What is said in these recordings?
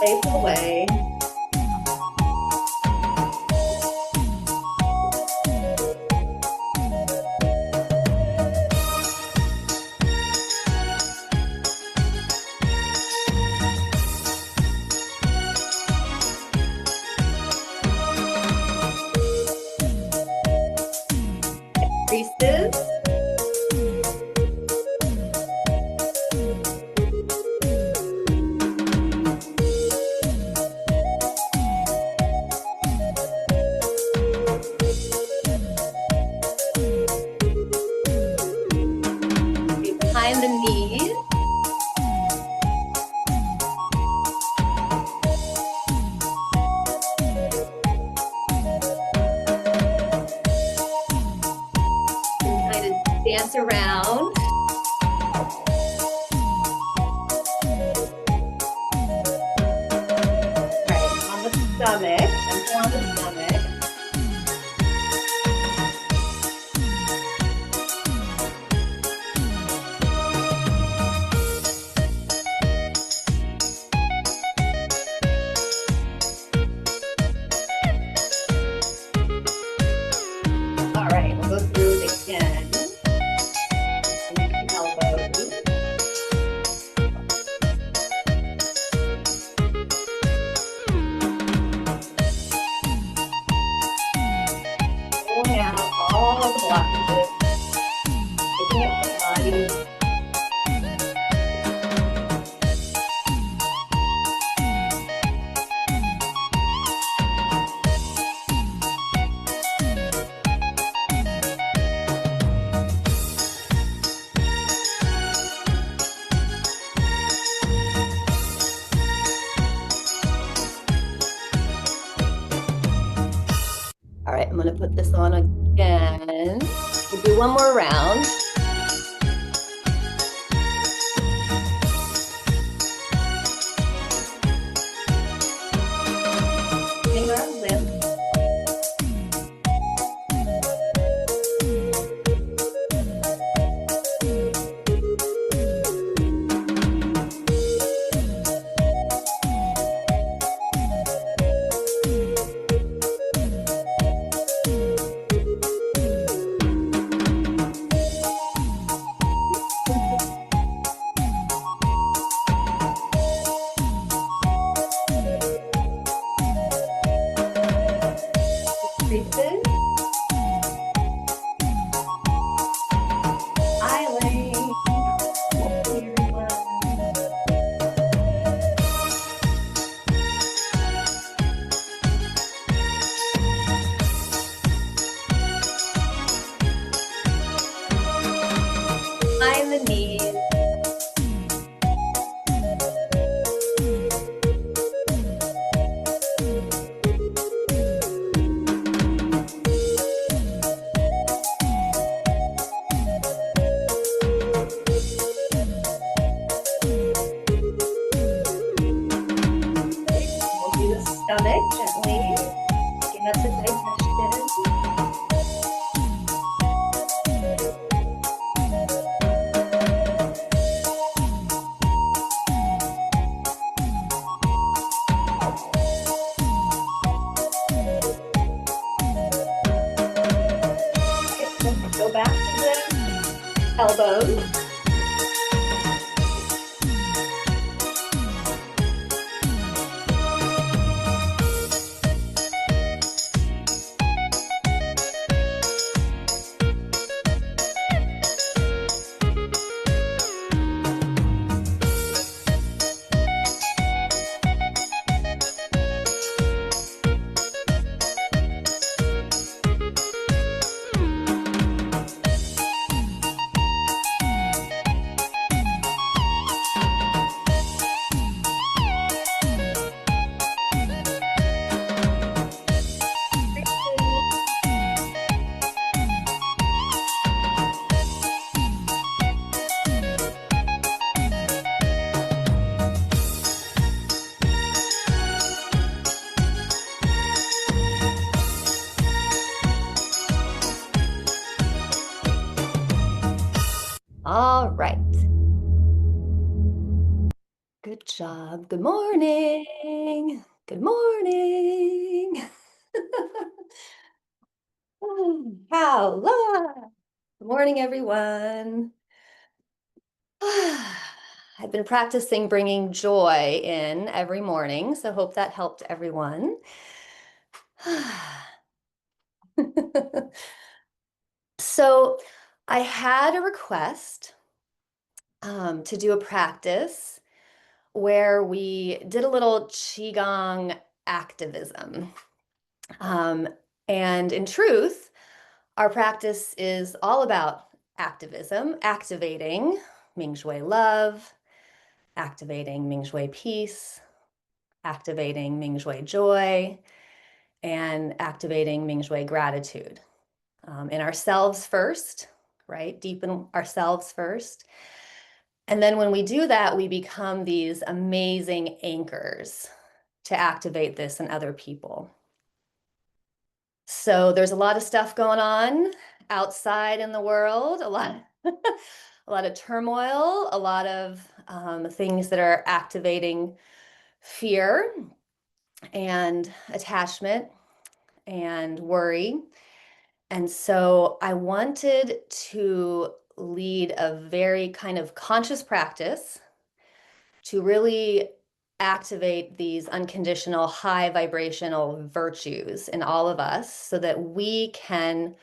Face away. Priestess. Behind the knees. Dance around. Right, on the stomach, and on the stomach. All right, we'll go through it again. Pulling out all the blockages, picking up the body. All right, I'm gonna put this on again. We'll do one more round. Finger and lip. Priestess. Island. Behind the knees. Stomach gently, picking up the digestion. Okay, go back to the elbows. job. Good morning. Good morning. Hello. Good morning, everyone. I've been practicing bringing joy in every morning, so hope that helped everyone. So I had a request to do a practice where we did a little Qigong activism. Um, and in truth, our practice is all about activism, activating Mingjue love, activating Mingjue peace, activating Mingjue joy, and activating Mingjue gratitude. In ourselves first, right? Deepen ourselves first. And then when we do that, we become these amazing anchors to activate this in other people. So there's a lot of stuff going on outside in the world, a lot of turmoil, a lot of things that are activating fear and attachment and worry. And so I wanted to lead a very kind of conscious practice to really activate these unconditional high vibrational virtues in all of us so that we can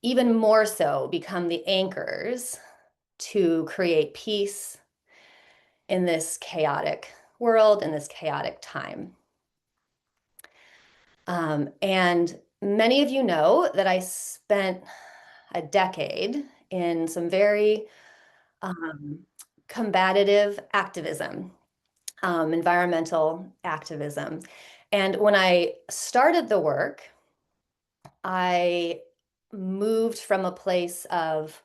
even more so become the anchors to create peace in this chaotic world, in this chaotic time. And many of you know that I spent a decade in some very combative activism, environmental activism. And when I started the work, I moved from a place of,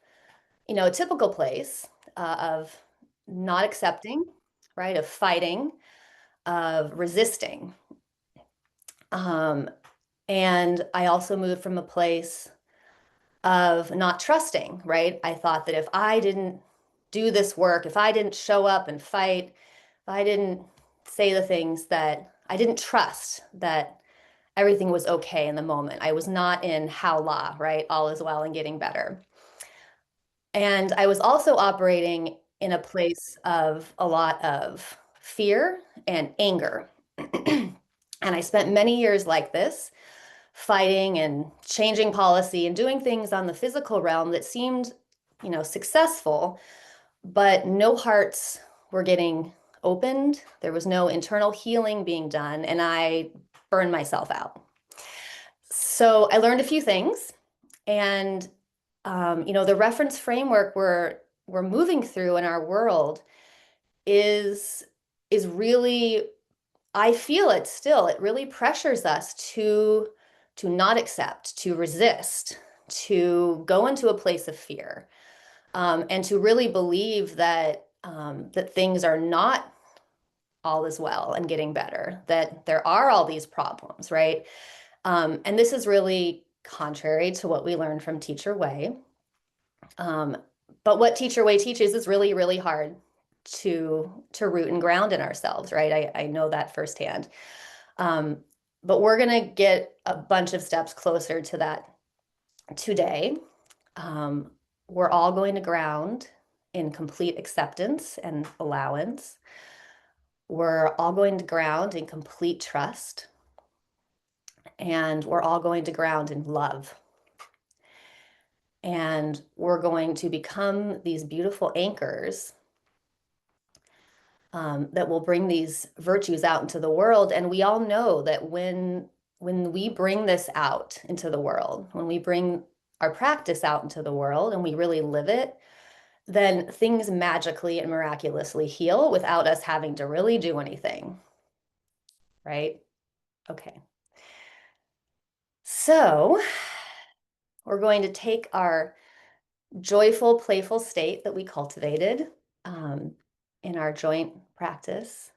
a typical place of not accepting, right, of fighting, of resisting. And I also moved from a place of not trusting, right? I thought that if I didn't do this work, if I didn't show up and fight, if I didn't say the things that I didn't trust that everything was okay in the moment. I was not in how la, right? All is well and getting better. And I was also operating in a place of a lot of fear and anger. And I spent many years like this, fighting and changing policy and doing things on the physical realm that seemed, successful, but no hearts were getting opened. There was no internal healing being done, and I burned myself out. So I learned a few things, and the reference framework we're moving through in our world is really, I feel it still. It really pressures us to not accept, to resist, to go into a place of fear, and to really believe that that things are not all is well and getting better, that there are all these problems, right? And this is really contrary to what we learned from Teacher Wei. But what Teacher Wei teaches is really, really hard to root and ground in ourselves, right? I know that firsthand. But we're going to get a bunch of steps closer to that today. We're all going to ground in complete acceptance and allowance. We're all going to ground in complete trust. And we're all going to ground in love. And we're going to become these beautiful anchors that will bring these virtues out into the world. And we all know that when we bring this out into the world, when we bring our practice out into the world and we really live it, then things magically and miraculously heal without us having to really do anything, right? Okay. So we're going to take our joyful, playful state that we cultivated in our joint practice.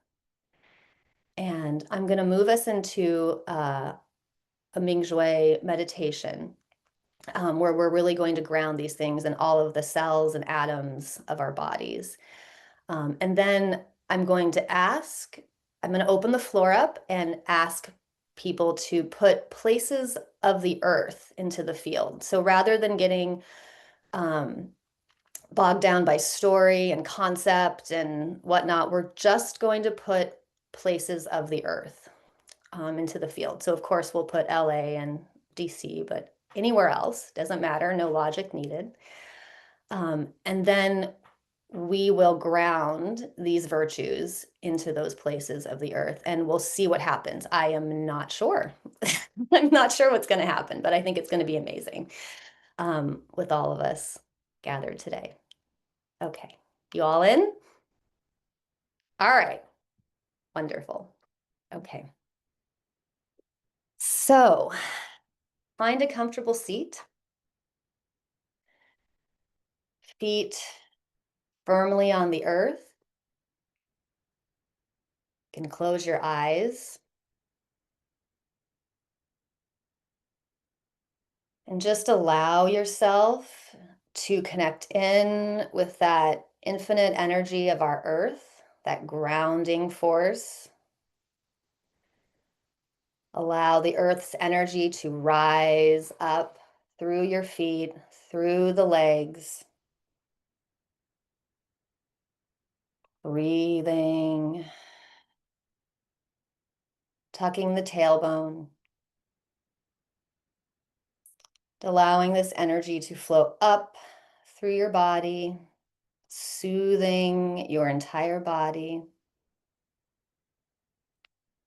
And I'm going to move us into a Mingjue meditation where we're really going to ground these things in all of the cells and atoms of our bodies. And then I'm going to ask, I'm going to open the floor up and ask people to put places of the earth into the field. So rather than getting bogged down by story and concept and whatnot, we're just going to put places of the earth into the field. So of course we'll put LA and DC, but anywhere else, doesn't matter, no logic needed. And then we will ground these virtues into those places of the earth and we'll see what happens. I am not sure. I'm not sure what's going to happen, but I think it's going to be amazing with all of us gathered today. Okay, you all in? All right, wonderful. Okay. So find a comfortable seat, feet firmly on the earth. You can close your eyes and just allow yourself to connect in with that infinite energy of our earth, that grounding force. Allow the earth's energy to rise up through your feet, through the legs. Breathing, tucking the tailbone, allowing this energy to flow up through your body, soothing your entire body,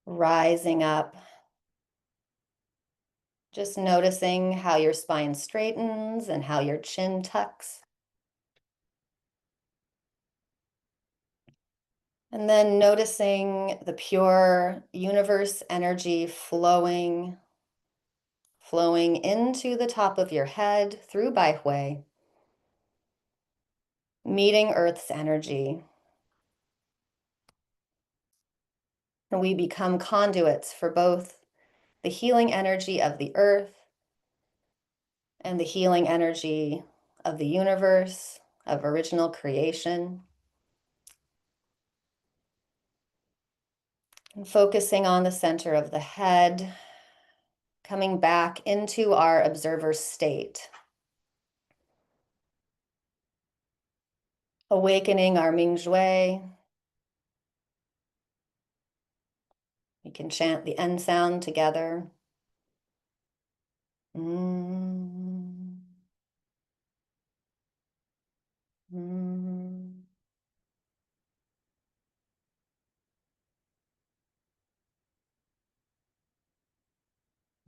rising up, just noticing how your spine straightens and how your chin tucks. And then noticing the pure universe energy flowing into the top of your head through Baihui, meeting Earth's energy. And we become conduits for both the healing energy of the earth and the healing energy of the universe, of original creation. And focusing on the center of the head, coming back into our observer state. Awakening our Mingjue. We can chant the N sound together. Mm. Mm.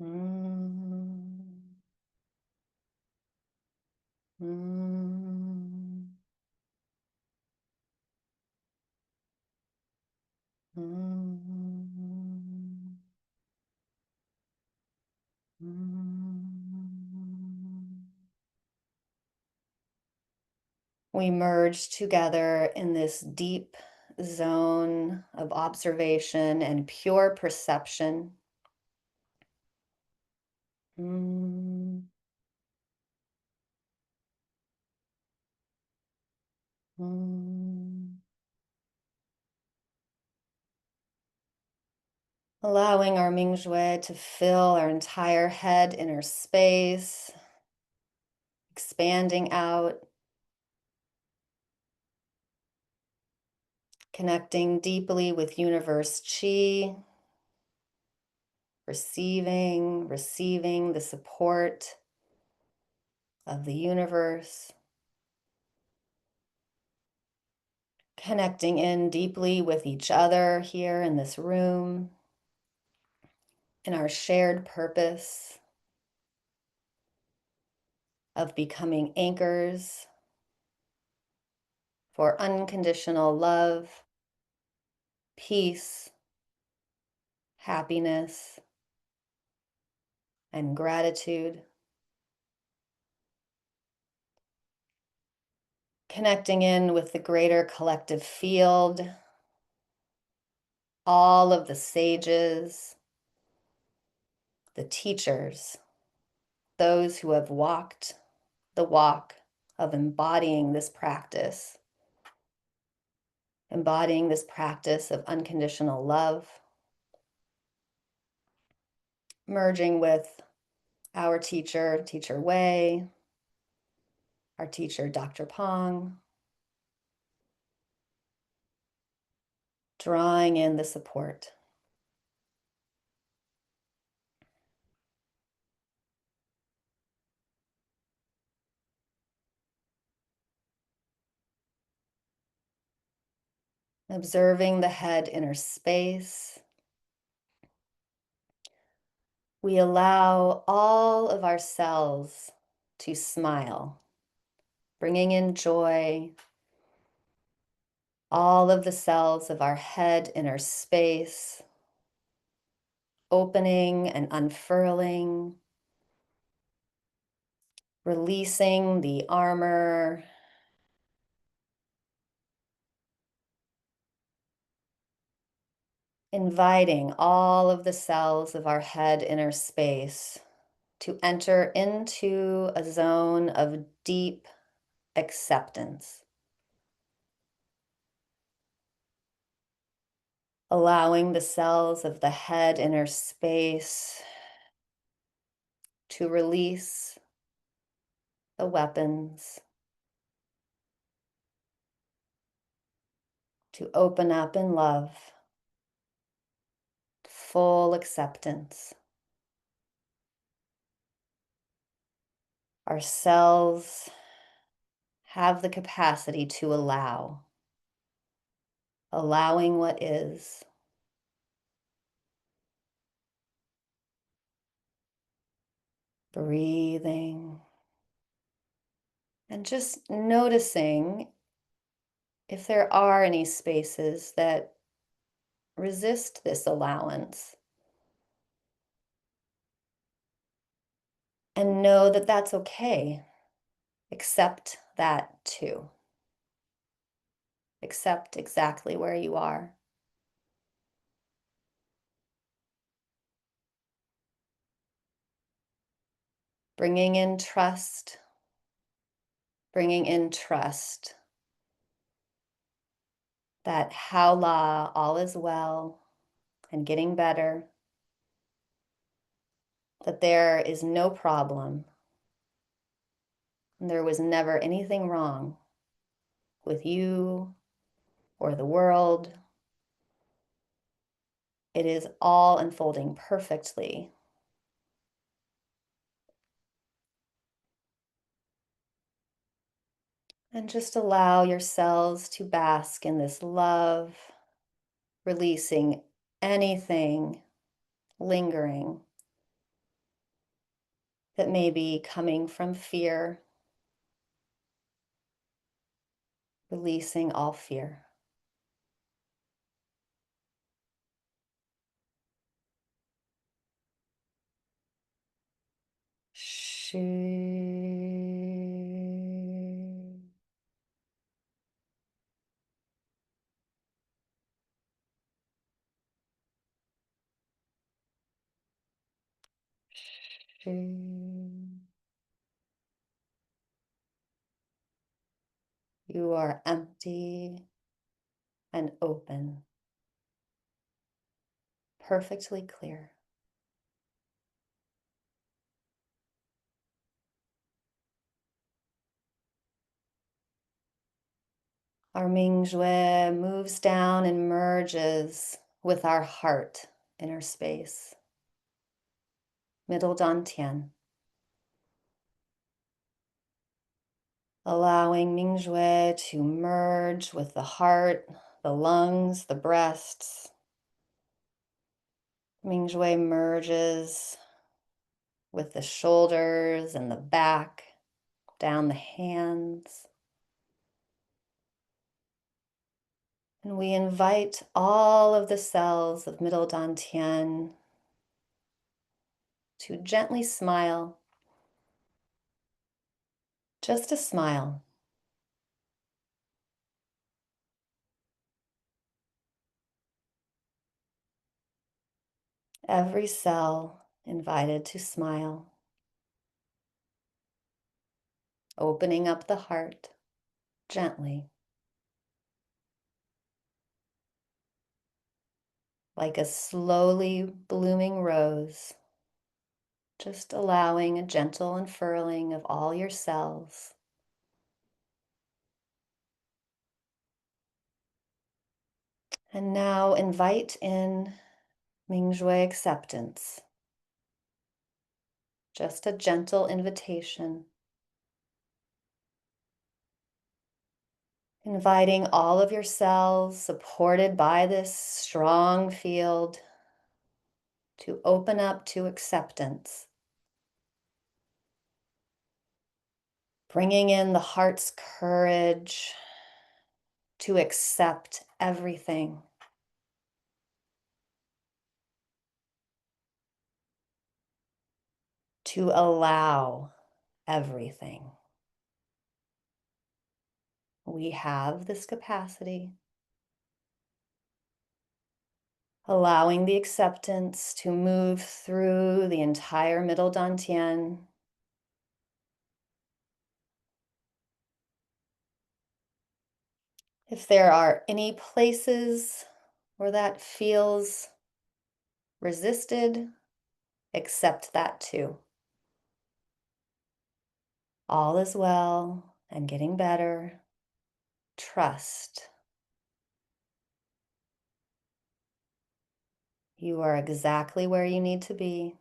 Mm. Mm. Mm. We merge together in this deep zone of observation and pure perception. Mm. Mm. Allowing our Mingjue to fill our entire head inner space, expanding out, connecting deeply with universe chi, receiving the support of the universe, connecting in deeply with each other here in this room, in our shared purpose of becoming anchors for unconditional love, peace, happiness, and gratitude. Connecting in with the greater collective field, all of the sages, the teachers, those who have walked the walk of embodying this practice embodying this practice of unconditional love, merging with our teacher, Teacher Wei, our teacher, Dr. Pong, drawing in the support. Observing the head inner space. We allow all of our cells to smile, bringing in joy. All of the cells of our head inner space, opening and unfurling, releasing the armor, inviting all of the cells of our head inner space to enter into a zone of deep acceptance, allowing the cells of the head inner space to release the weapons, to open up in love, full acceptance. Our cells have the capacity to allow, allowing what is. Breathing and just noticing if there are any spaces that resist this allowance. And know that that's okay. Accept that too. Accept exactly where you are. Bringing in trust, bringing in trust that how la, all is well and getting better, that there is no problem. There was never anything wrong with you or the world. It is all unfolding perfectly. And just allow your cells to bask in this love, releasing anything lingering that may be coming from fear, releasing all fear. Shu. Shu. You are empty and open, perfectly clear. Our Mingjue moves down and merges with our heart inner space. Middle Dantian. Allowing Mingjue to merge with the heart, the lungs, the breasts. Mingjue merges with the shoulders and the back, down the hands. And we invite all of the cells of Middle Dantian to gently smile, just a smile. Every cell invited to smile, opening up the heart gently. like a slowly blooming rose, just allowing a gentle unfurling of all your cells. And now invite in Mingjue acceptance, just a gentle invitation, inviting all of your cells supported by this strong field to open up to acceptance, bringing in the heart's courage to accept everything. To allow everything. We have this capacity, allowing the acceptance to move through the entire middle dantian. If there are any places where that feels resisted, accept that too. All is well and getting better. Trust. You are exactly where you need to be.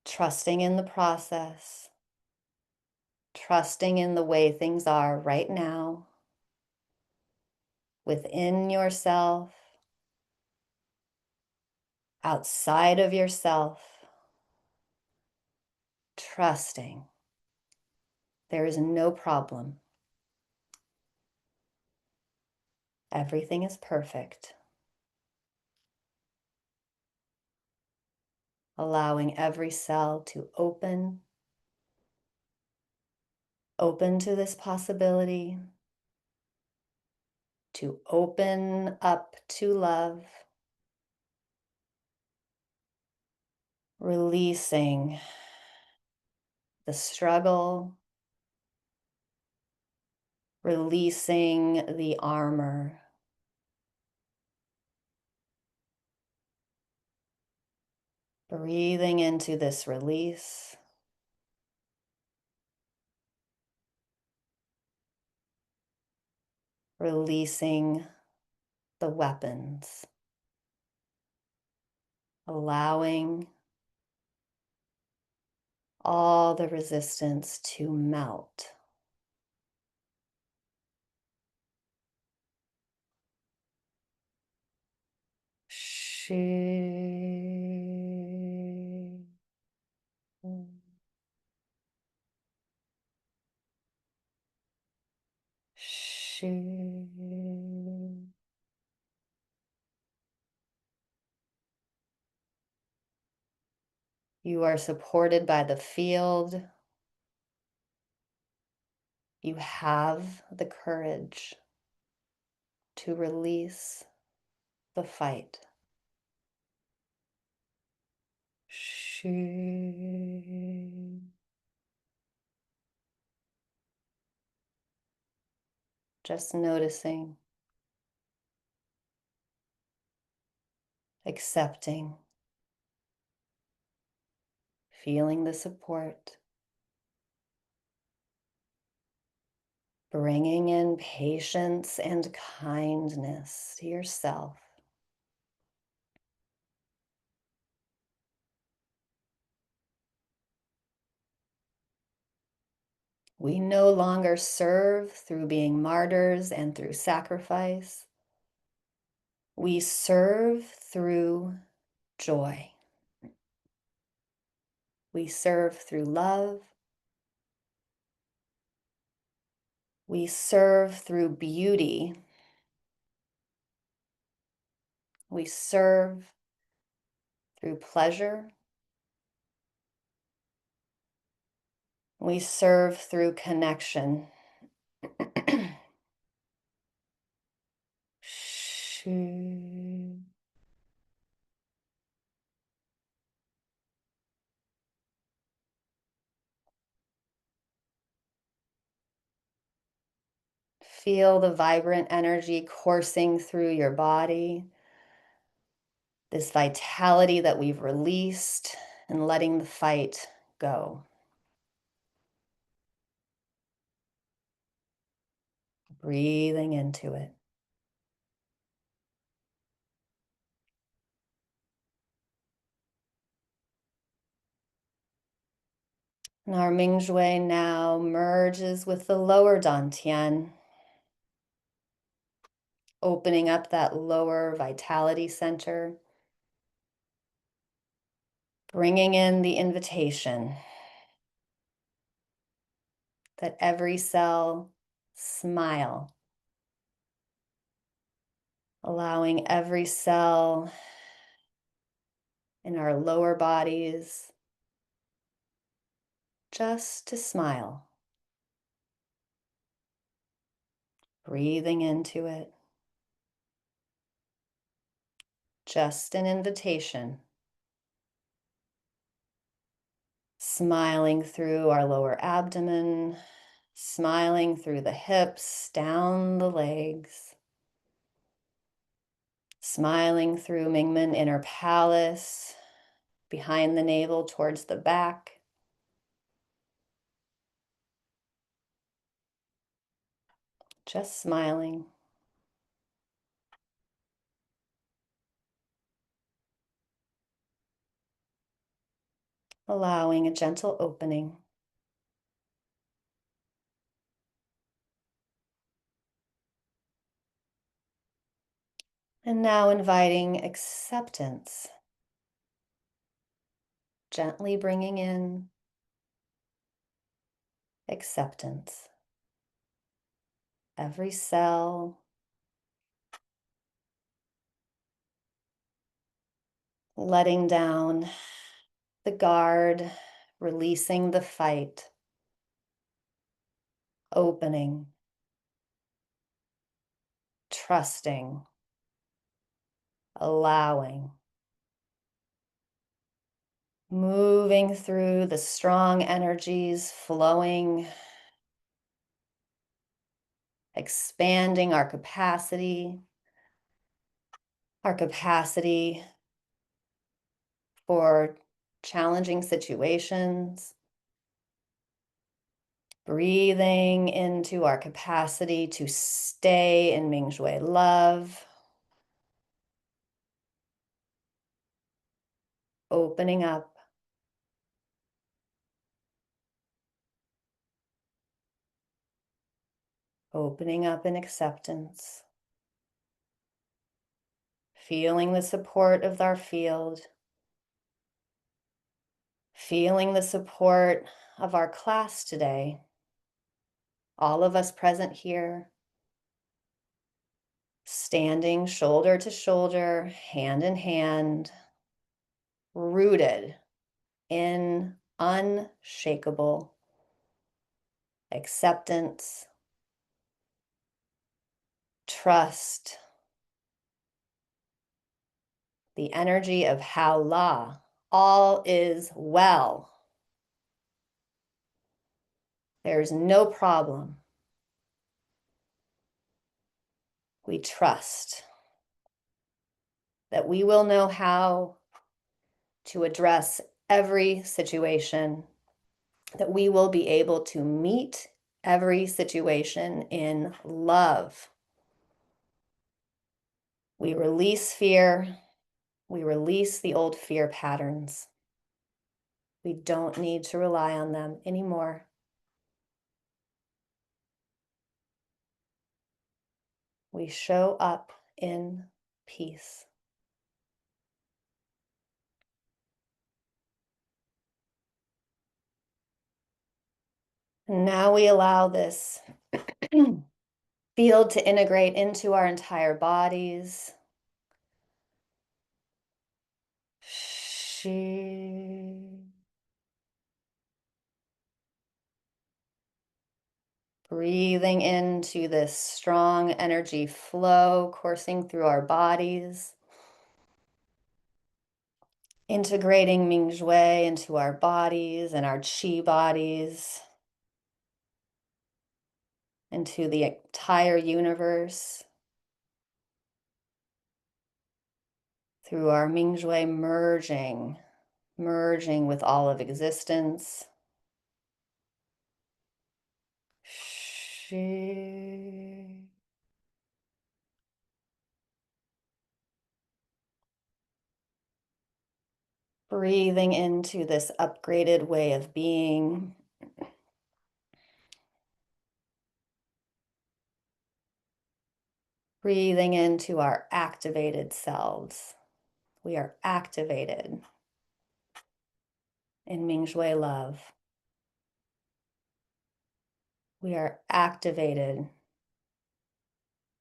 Trusting in the process. Trusting in the way things are right now, within yourself, outside of yourself, trusting there is no problem. Everything is perfect. Allowing every cell to open to this possibility, to open up to love, releasing the struggle, releasing the armor, breathing into this release, releasing the weapons, allowing all the resistance to melt. Shi. Shi. You are supported by the field. You have the courage to release the fight. Shi. Just noticing, accepting, feeling the support, bringing in patience and kindness to yourself. We no longer serve through being martyrs and through sacrifice. We serve through joy. We serve through love. We serve through beauty. We serve through pleasure. We serve through connection. feel the vibrant energy coursing through your body, this vitality that we've released and letting the fight go. Breathing into it. And our Mingjue now merges with the lower dantian, opening up that lower vitality center, bringing in the invitation that every cell smile, allowing every cell in our lower bodies just to smile, breathing into it. Just an invitation. Smiling through our lower abdomen, smiling through the hips, down the legs, smiling through Mingmen inner palace, behind the navel towards the back. Just smiling. Allowing a gentle opening. And now inviting acceptance. Gently bringing in acceptance. Every cell, letting down the guard, releasing the fight, opening, trusting, allowing, moving through the strong energies, flowing, expanding our capacity for challenging situations, breathing into our capacity to stay in Mingjue love, opening up, in acceptance, feeling the support of our field, feeling the support of our class today, all of us present here, standing shoulder to shoulder, hand in hand, rooted in unshakable acceptance, trust, the energy of How La. All is well. There's no problem. We trust that we will know how to address every situation, that we will be able to meet every situation in love. We release fear. We release the old fear patterns. We don't need to rely on them anymore. We show up in peace. And now we allow this field to integrate into our entire bodies. Breathing into this strong energy flow coursing through our bodies. Integrating Mingjue into our bodies and our chi bodies. into the entire universe through our Mingjue merging with all of existence. Shi. Breathing into this upgraded way of being. Breathing into our activated selves. We are activated in Mingjue love. We are activated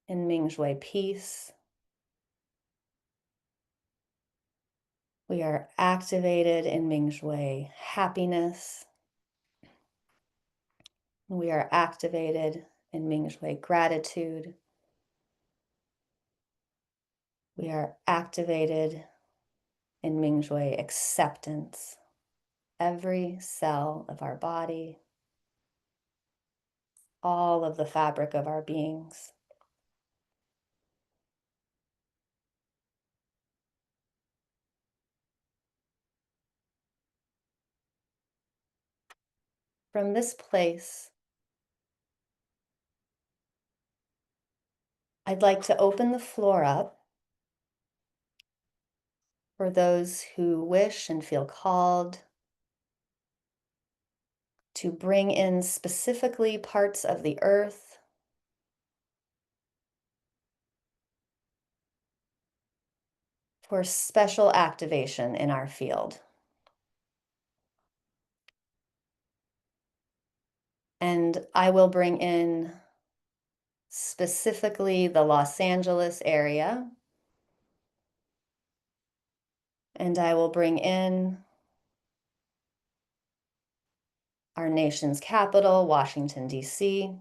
in Mingjue peace. We are activated in Mingjue happiness. We are activated in Mingjue gratitude. We are activated in Mingjue acceptance. Every cell of our body, all of the fabric of our beings. From this place, I'd like to open the floor up for those who wish and feel called to bring in specifically parts of the earth for special activation in our field. And I will bring in specifically the Los Angeles area, and I will bring in our nation's capital, Washington, D.C.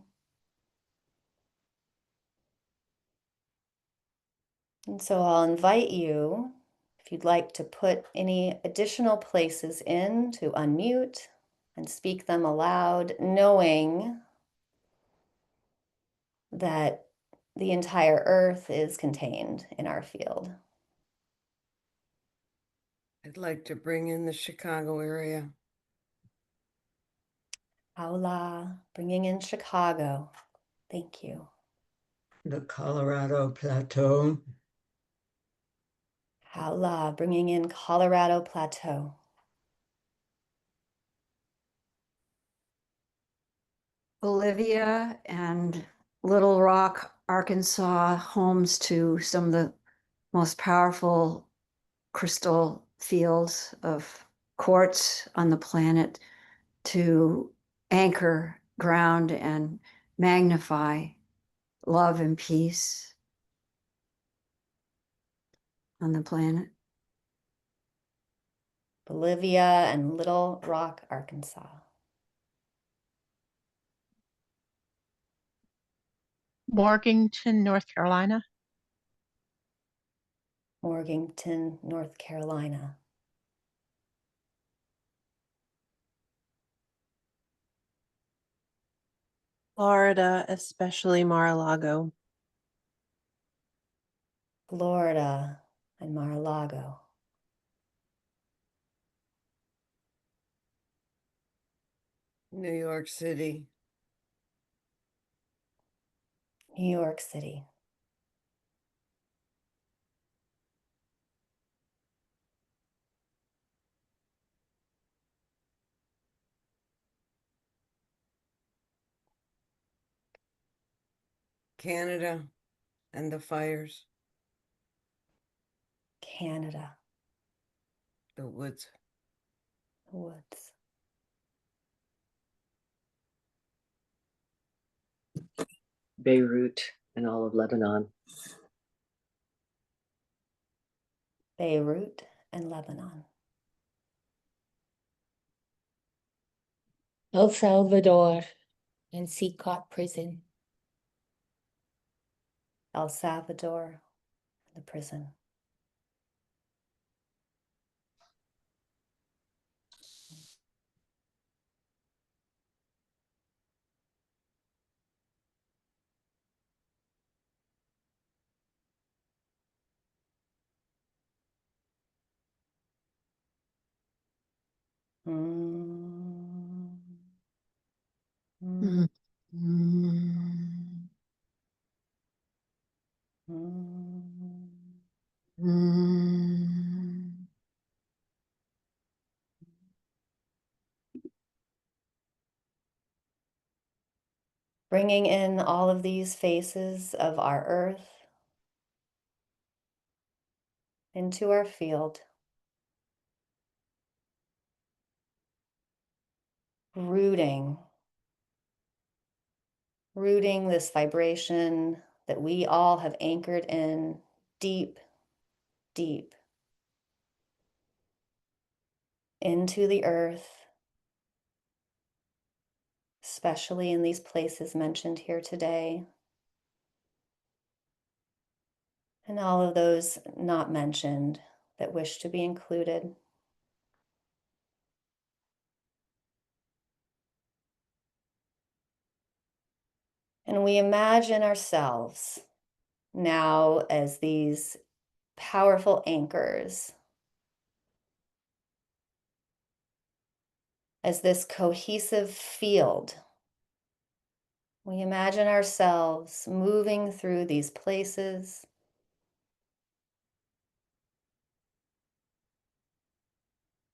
And so I'll invite you, if you'd like to put any additional places in, to unmute and speak them aloud, knowing that the entire earth is contained in our field. I'd like to bring in the Chicago area. Aula, bringing in Chicago. Thank you. The Colorado Plateau. Aula, bringing in Colorado Plateau. Bolivia and Little Rock, Arkansas, homes to some of the most powerful crystal fields of quartz on the planet to anchor, ground, and magnify love and peace on the planet. Bolivia and Little Rock, Arkansas. Morganton, North Carolina. Morganton, North Carolina. Florida, especially Mar-a-Lago. Florida and Mar-a-Lago. New York City. New York City. Canada and the fires. Canada. The woods. The woods. Beirut and all of Lebanon. Beirut and Lebanon. El Salvador and Seacott Prison. El Salvador, the prison. Mm. Mm. Mm. Mm. Mm. Mm. Bringing in all of these faces of our earth into our field. Rooting this vibration that we all have anchored in deep, deep into the earth, especially in these places mentioned here today, and all of those not mentioned that wish to be included. And we imagine ourselves now as these powerful anchors, as this cohesive field. We imagine ourselves moving through these places,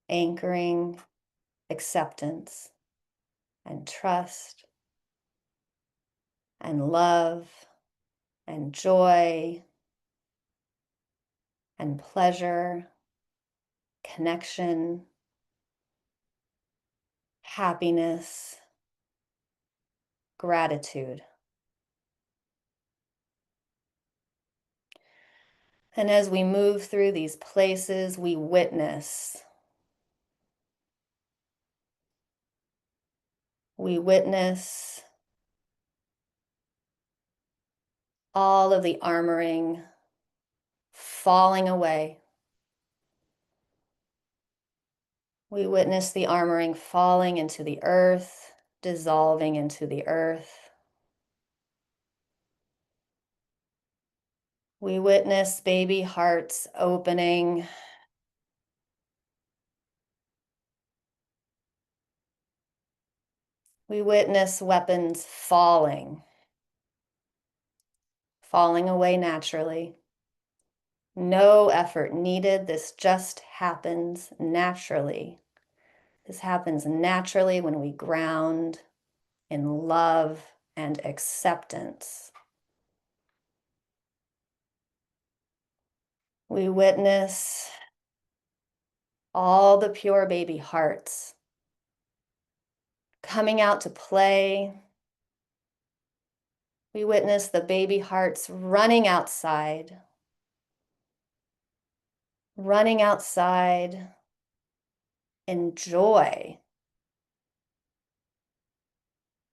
anchoring acceptance and trust and love and joy and pleasure, connection, happiness, gratitude. And as we move through these places, we witness all of the armoring falling away. We witness the armoring falling into the earth, dissolving into the earth. We witness baby hearts opening. We witness weapons falling away naturally. No effort needed. This just happens naturally. This happens naturally when we ground in love and acceptance. We witness all the pure baby hearts coming out to play. We witness the baby hearts running outside in joy,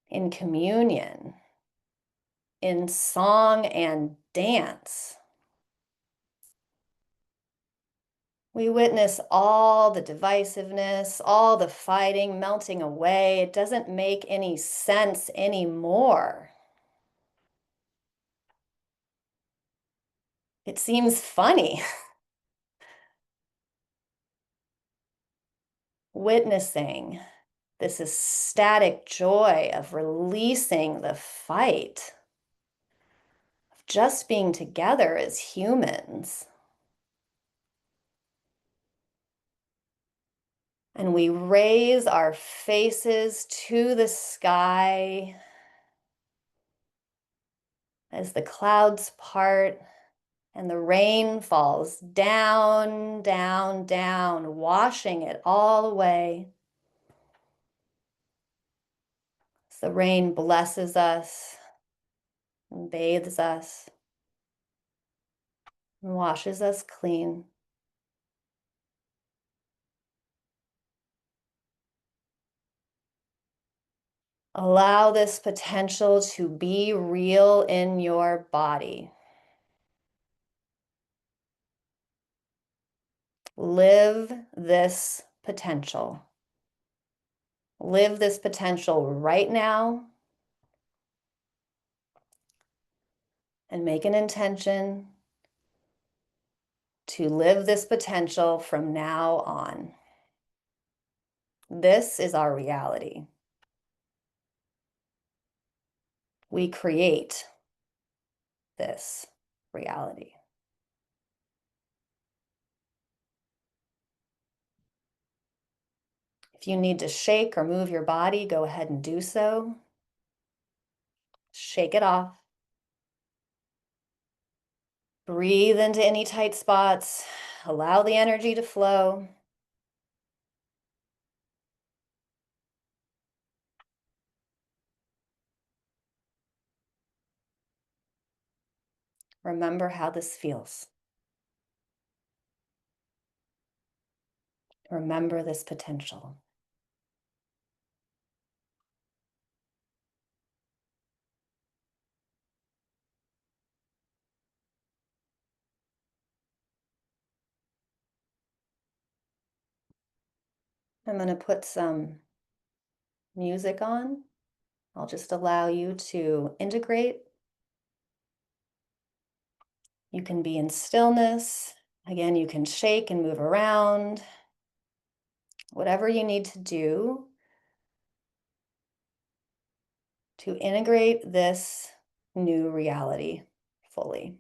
in communion, in song and dance. We witness all the divisiveness, all the fighting melting away. It doesn't make any sense anymore. It seems funny. Witnessing this ecstatic joy of releasing the fight, of just being together as humans. And we raise our faces to the sky as the clouds part and the rain falls down, down, down, washing it all away. As the rain blesses us and bathes us and washes us clean. Allow this potential to be real in your body. Live this potential. Live this potential right now and make an intention to live this potential from now on. This is our reality. We create this reality. If you need to shake or move your body, go ahead and do so. Shake it off. Breathe into any tight spots. Allow the energy to flow. Remember how this feels. Remember this potential. I'm going to put some music on. I'll just allow you to integrate. You can be in stillness. Again, you can shake and move around. Whatever you need to do to integrate this new reality fully.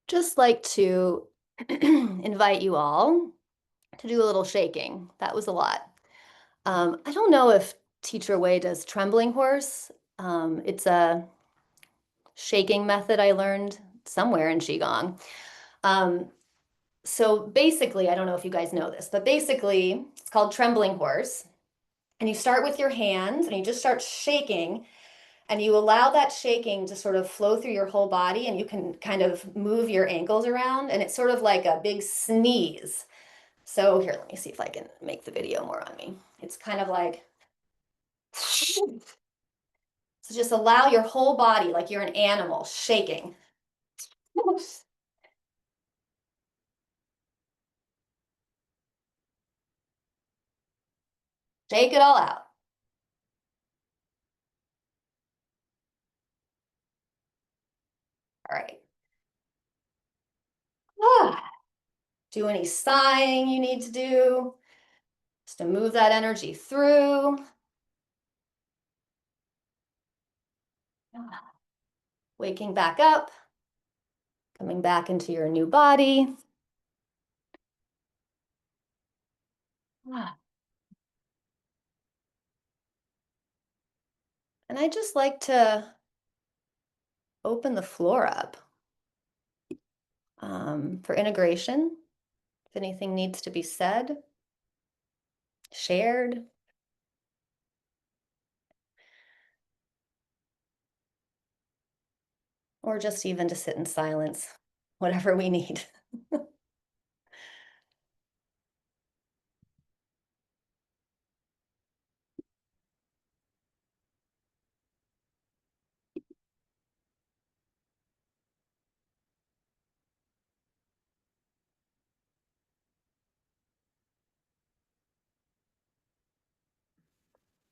Just like to invite you all to do a little shaking. That was a lot. I don't know if Teacher Wei does trembling horse. It's a shaking method I learned somewhere in Qigong. So basically, I don't know if you guys know this, but basically it's called trembling horse. And you start with your hands and you just start shaking and you allow that shaking to sort of flow through your whole body and you can kind of move your ankles around and it's sort of like a big sneeze. So here, let me see if I can make the video more on me. It's kind of like, so just allow your whole body like you're an animal shaking. Shake it all out. All right. Do any sighing you need to do just to move that energy through. Waking back up, coming back into your new body. And I just like to open the floor up for integration. If anything needs to be said, shared. Or just even to sit in silence, whatever we need.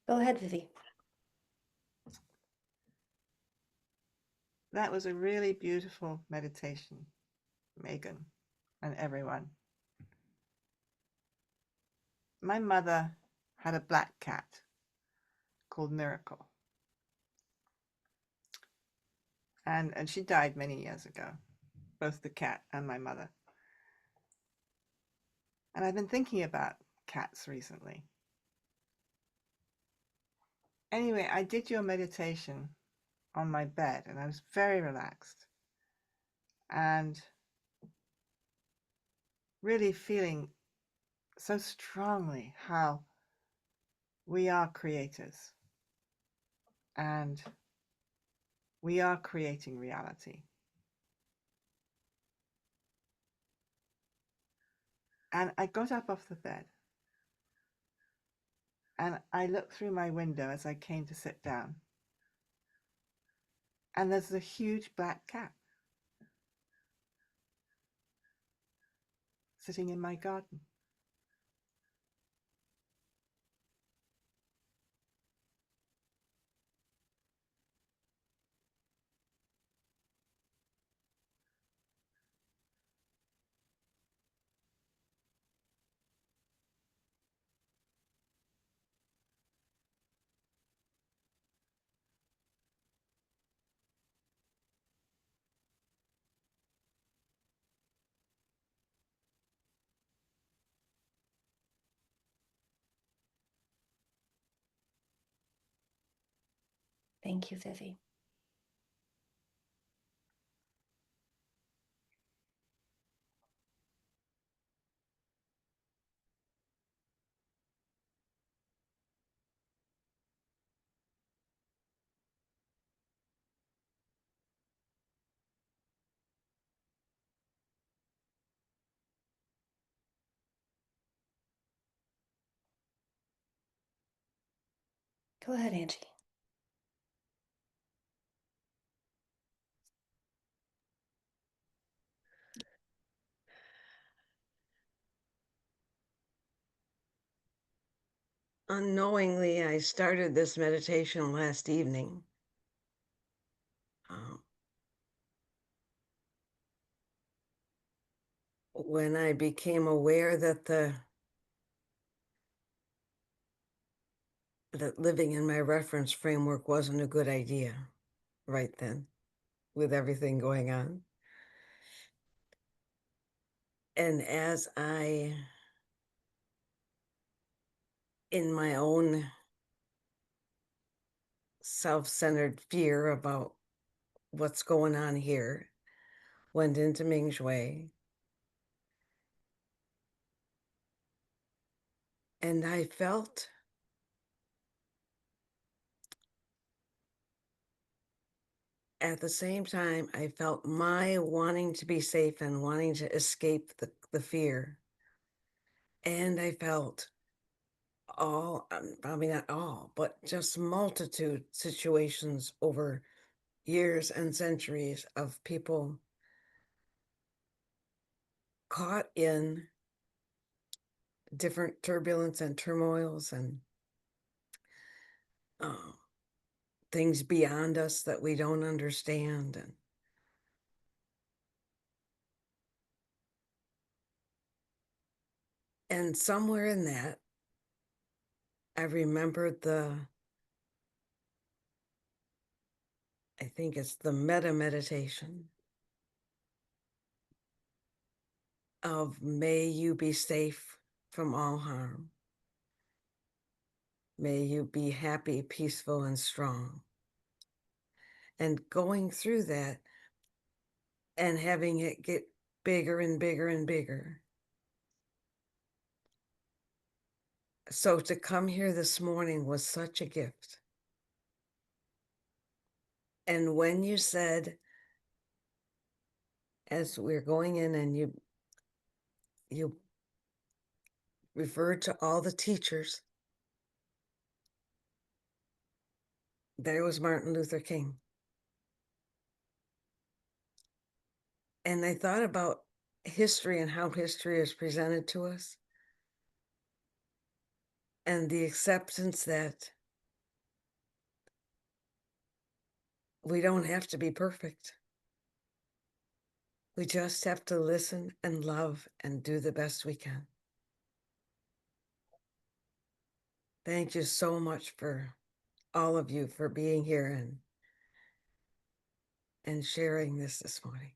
Go ahead, Vivi. That was a really beautiful meditation, Megan, and everyone. My mother had a black cat called Miracle. And she died many years ago, both the cat and my mother. And I've been thinking about cats recently. Anyway, I did your meditation on my bed and I was very relaxed and really feeling so strongly how we are creators and we are creating reality. And I got up off the bed and I looked through my window as I came to sit down. And there's a huge black cat sitting in my garden. Thank you, Vivi. Go ahead, Angie. Unknowingly, I started this meditation last evening. When I became aware that living in my reference framework wasn't a good idea right then, with everything going on. And as I, in my own self-centered fear about what's going on here, went into Mingjue, and I felt at the same time, I felt my wanting to be safe and wanting to escape the fear. And I felt all, probably not all, but just multitude situations over years and centuries of people caught in different turbulence and turmoils and things beyond us that we don't understand. And somewhere in that, I remembered I think it's the meta meditation of may you be safe from all harm. May you be happy, peaceful, and strong. and going through that and having it get bigger and bigger and bigger. So to come here this morning was such a gift. And when you said, as we're going in and you referred to all the teachers, there was Martin Luther King. And I thought about history and how history is presented to us, and the acceptance that we don't have to be perfect. We just have to listen and love and do the best we can. Thank you so much for all of you for being here and sharing this morning.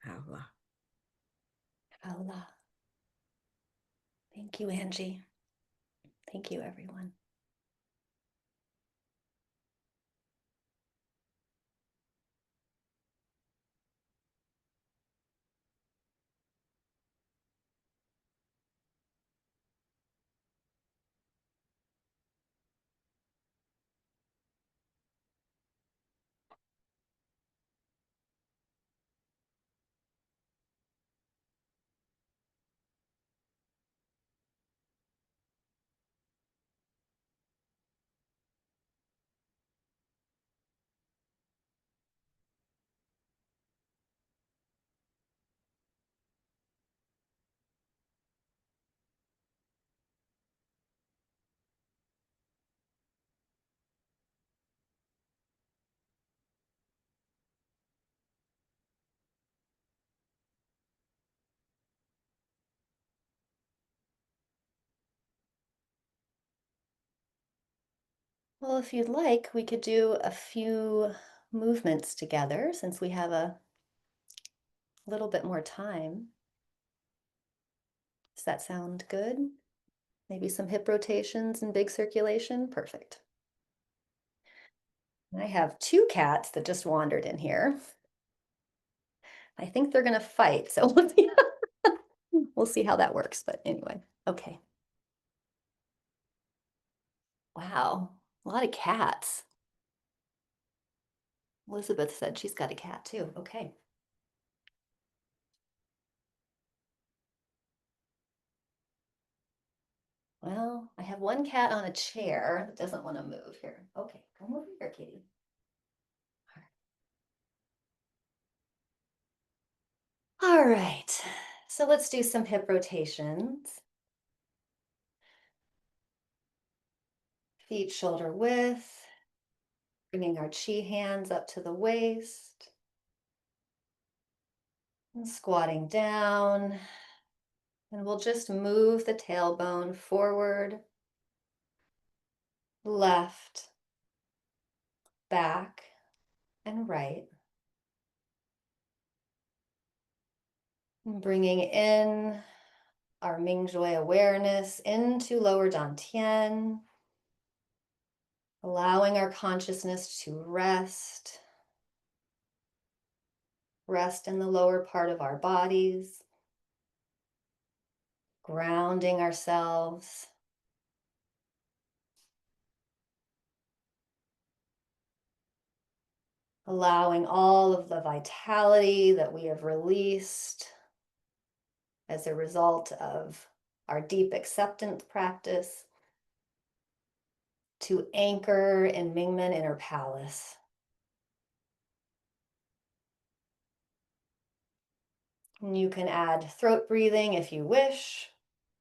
Allah. Allah. Thank you, Angie. Thank you, everyone. Well, if you'd like, we could do a few movements together since we have a little bit more time. Does that sound good? Maybe some hip rotations and big circulation? Perfect. I have two cats that just wandered in here. I think they're gonna fight, so we'll see. We'll see how that works, but anyway, okay. Wow, a lot of cats. Elizabeth said she's got a cat too. Okay. Well, I have one cat on a chair that doesn't want to move here. Okay, come over here, kitty. All right, so let's do some hip rotations. Feet shoulder width, bringing our chi hands up to the waist. And squatting down. And we'll just move the tailbone forward, left, back, and right. And bringing in our Mingjue awareness into lower dantian, allowing our consciousness to rest in the lower part of our bodies, grounding ourselves. Allowing all of the vitality that we have released as a result of our deep acceptance practice to anchor in Mingmen Inner Palace. And you can add throat breathing if you wish,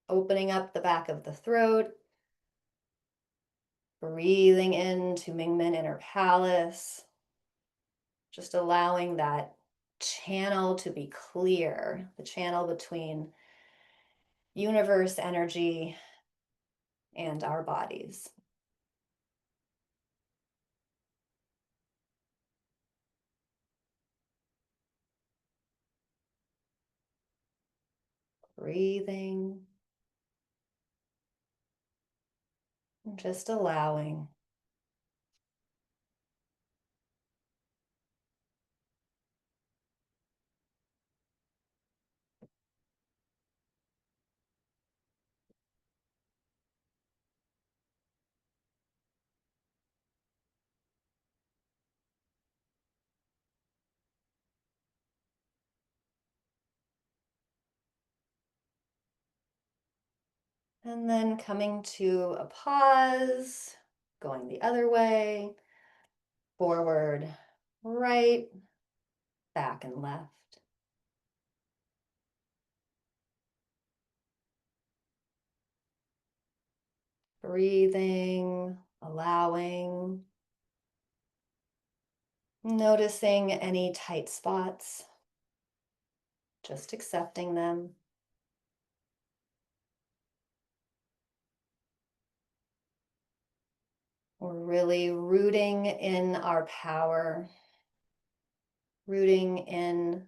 opening up the back of the throat, breathing into Mingmen Inner Palace, just allowing that channel to be clear, the channel between universe energy and our bodies. Breathing, and just allowing. And then coming to a pause, going the other way, forward, right, back and left. Breathing, allowing, noticing any tight spots, just accepting them. We're really rooting in our power, rooting in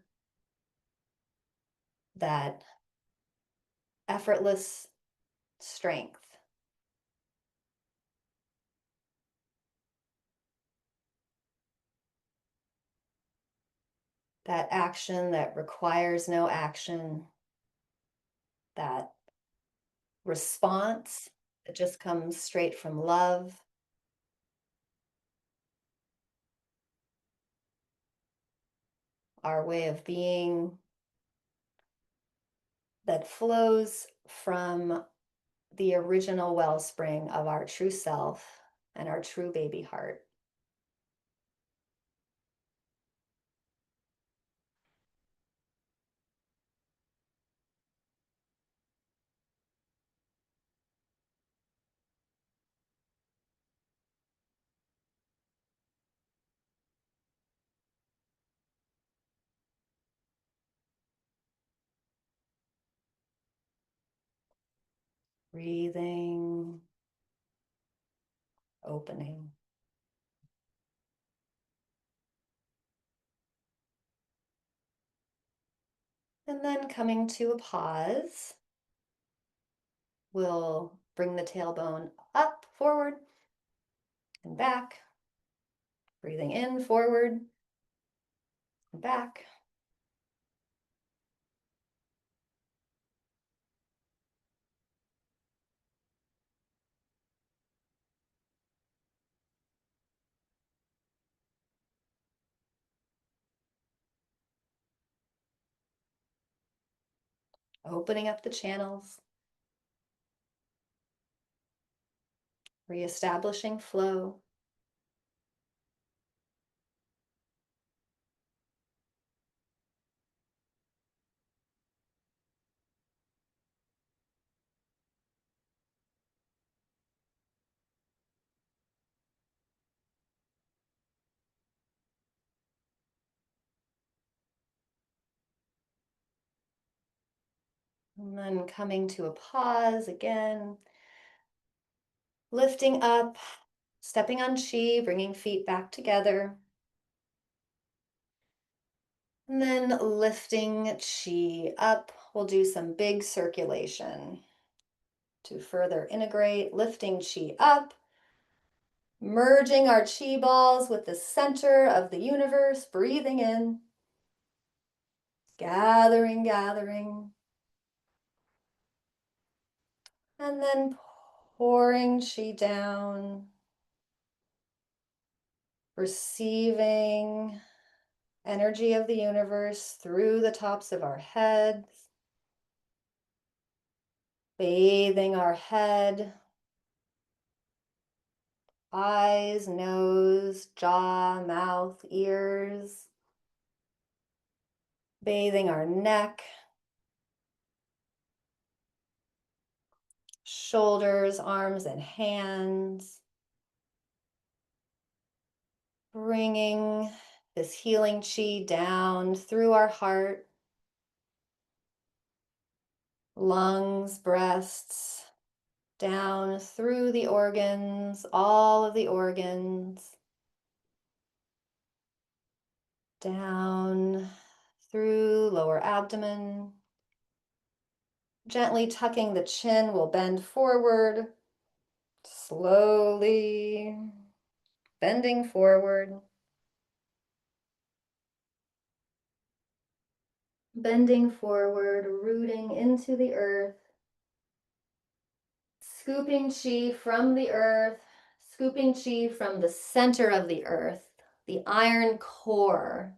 that effortless strength. That action that requires no action, that response that just comes straight from love. Our way of being that flows from the original wellspring of our true self and our true baby heart. Breathing, opening. And then coming to a pause, we'll bring the tailbone up, forward, and back. Breathing in, forward, and back. Opening up the channels. Reestablishing flow. And then coming to a pause again. Lifting up, stepping on chi, bringing feet back together. And then lifting chi up, we'll do some big circulation to further integrate, lifting chi up, merging our chi balls with the center of the universe, breathing in, gathering, gathering, and then pouring chi down, receiving energy of the universe through the tops of our heads, bathing our head, eyes, nose, jaw, mouth, ears, bathing our neck, shoulders, arms, and hands, bringing this healing chi down through our heart, lungs, breasts, down through the organs, all of the organs, down through lower abdomen. Gently tucking the chin, we'll bend forward, slowly bending forward. Bending forward, rooting into the earth, scooping chi from the earth, scooping chi from the center of the earth, the iron core,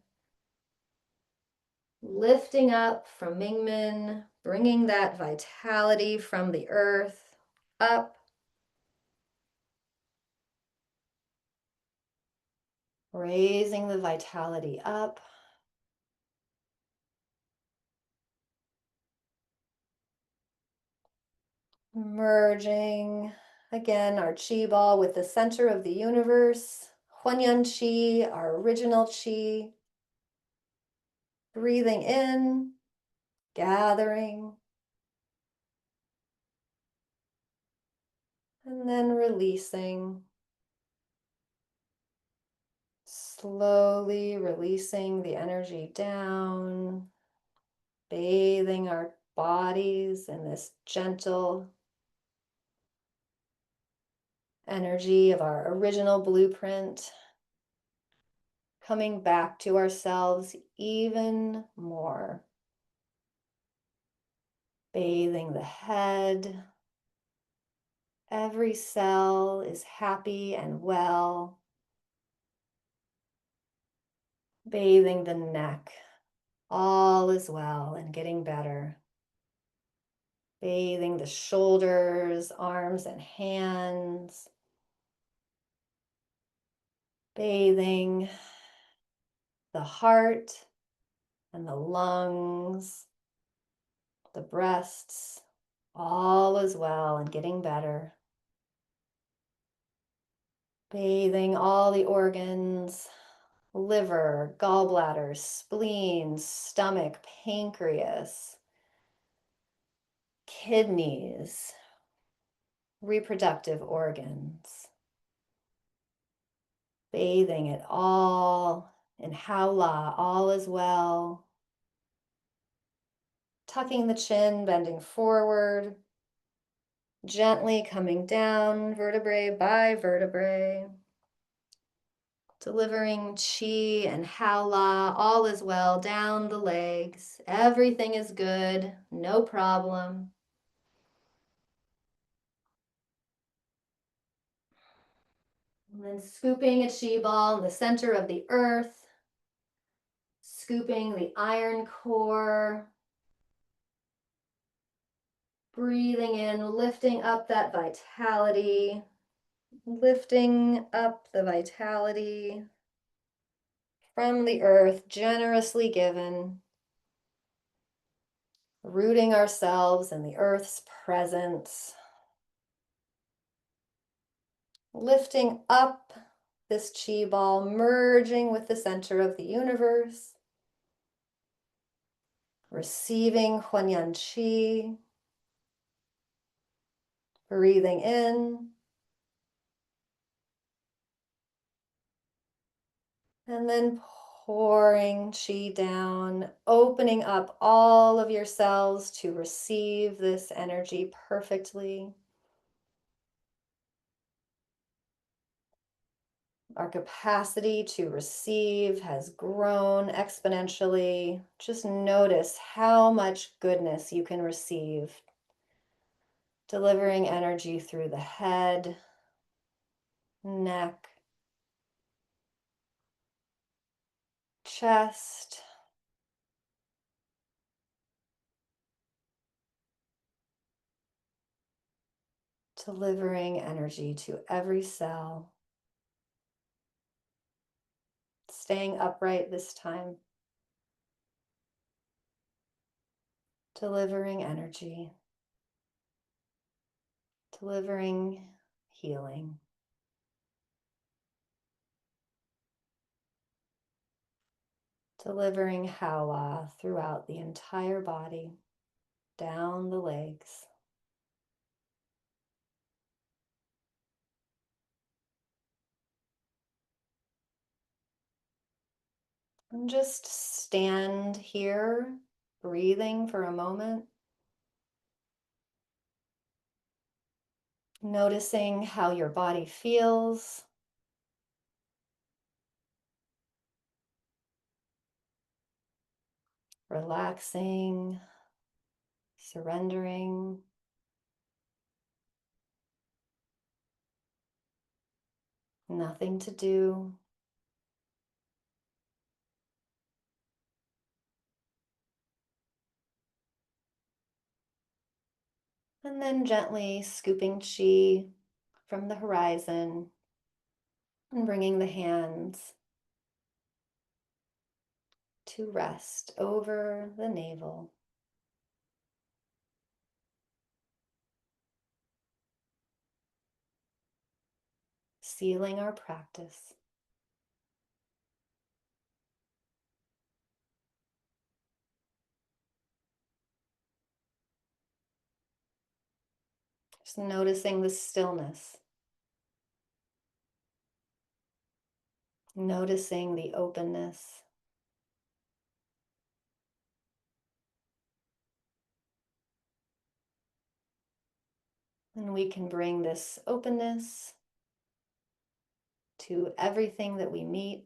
lifting up from Mingmen, bringing that vitality from the earth, up. Raising the vitality up. Merging again our chi ball with the center of the universe. Huanyan chi, our original chi. Breathing in, gathering. And then releasing. Slowly releasing the energy down, bathing our bodies in this gentle energy of our original blueprint, coming back to ourselves even more. Bathing the head. Every cell is happy and well. Bathing the neck. All is well and getting better. Bathing the shoulders, arms, and hands. Bathing the heart and the lungs, the breasts. All is well and getting better. Bathing all the organs, liver, gallbladder, spleen, stomach, pancreas, kidneys, reproductive organs. Bathing it all in Haola, all is well. Tucking the chin, bending forward, gently coming down vertebrae by vertebrae. Delivering chi and Haola, all is well, down the legs. Everything is good, no problem. And then scooping a chi ball in the center of the earth, scooping the iron core, breathing in, lifting up that vitality, lifting up the vitality from the earth, generously given, rooting ourselves in the earth's presence, lifting up this chi ball, merging with the center of the universe, receiving Huanyan chi, breathing in, and then pouring chi down, opening up all of your cells to receive this energy perfectly. Our capacity to receive has grown exponentially. Just notice how much goodness you can receive. Delivering energy through the head, neck, chest, delivering energy to every cell. Staying upright this time. Delivering energy. Delivering healing. Delivering Haola throughout the entire body, down the legs. And just stand here, breathing for a moment. Noticing how your body feels. Relaxing, surrendering. Nothing to do. And then gently scooping chi from the horizon and bringing the hands to rest over the navel. Sealing our practice. Just noticing the stillness. Noticing the openness. And we can bring this openness to everything that we meet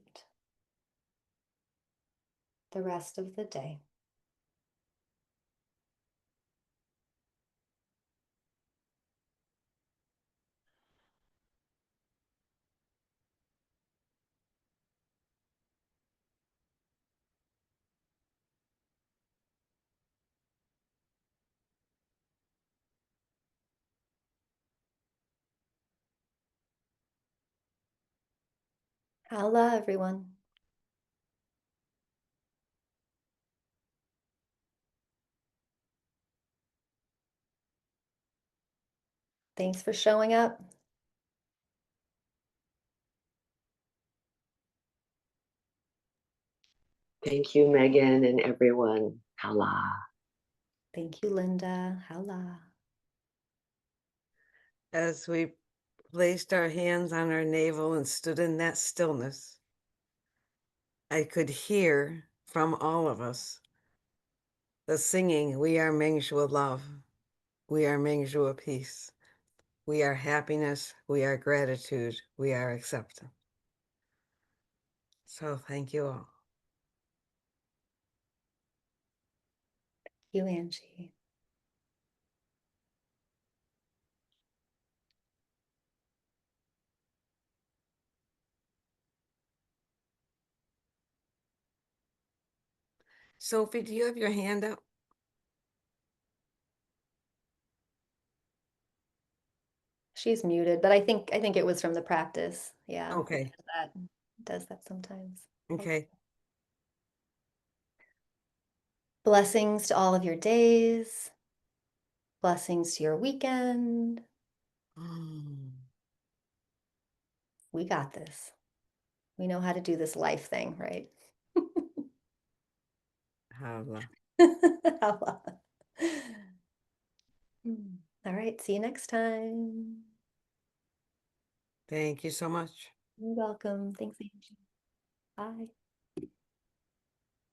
the rest of the day. Hala, everyone. Thanks for showing up. Thank you, Megan and everyone. Hala. Thank you, Linda. Hala. As we placed our hands on our navel and stood in that stillness, I could hear from all of us the singing, we are Mingjue love, we are Mingjue peace, we are happiness, we are gratitude, we are acceptance. So thank you all. You, Angie. Sophie, do you have your hand up? She's muted, but I think it was from the practice. Yeah. Okay. Does that sometimes. Okay. Blessings to all of your days. Blessings to your weekend. We got this. We know how to do this life thing, right? Hala. Hala. All right. See you next time. Thank you so much. You're welcome. Thanks, Angie. Bye.